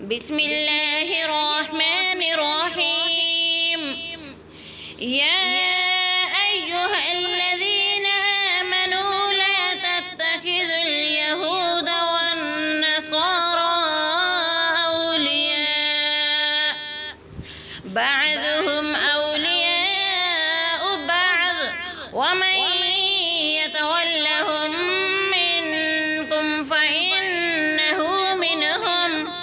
بسم الله الرحمن الرحيم. يا أيها الذين آمنوا لا تتخذوا اليهود والنصارى أولياء بعضهم أولياء بعض ومن يتولهم منكم فإنه منهم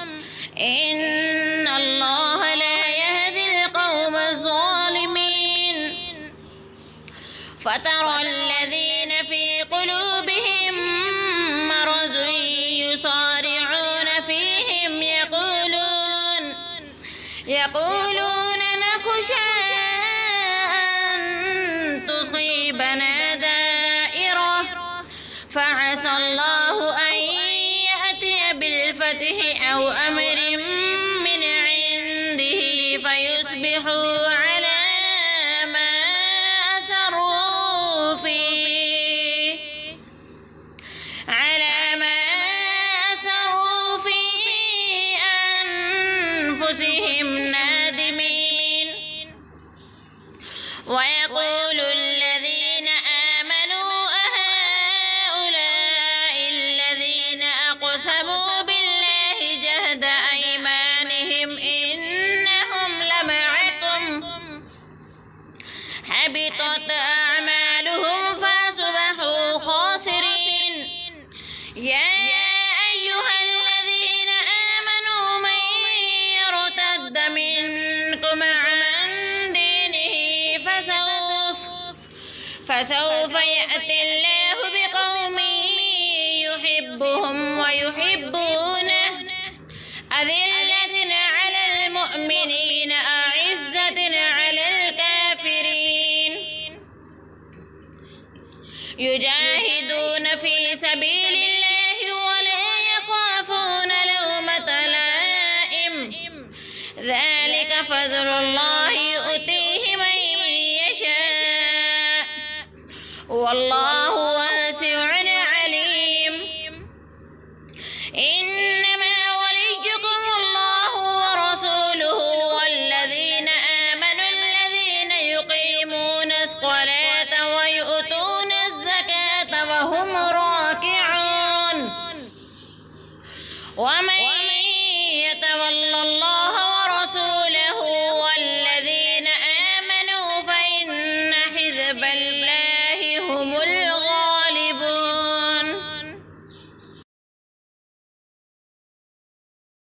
إن الله لا يهدي القوم الظالمين. فترى الذين في قلوبهم مرض يصارعون فيهم يقولون نخشى أن تصيبنا دائرة فعسى الله أن يأتي بالفتح أو أمر من عنده فيصبحوا على ما أسروا في أنفسهم نادمين. ويقول الذين آمنوا أهؤلاء الذين أقسموا بالله جهد أيمانهم إنهم لمعكم حبطت أعمالهم فأصبحوا خاسرين. يا أيها الذين آمنوا من يرتد منكم عن دينه فسوف يأتي الله بقوم يحبهم ويحبونه أذلة على المؤمنين أعزة على الكافرين يجاهدون في سبيل الله ولا يخافون لومة لائم ذلك فضل الله يؤتيه من يشاء والله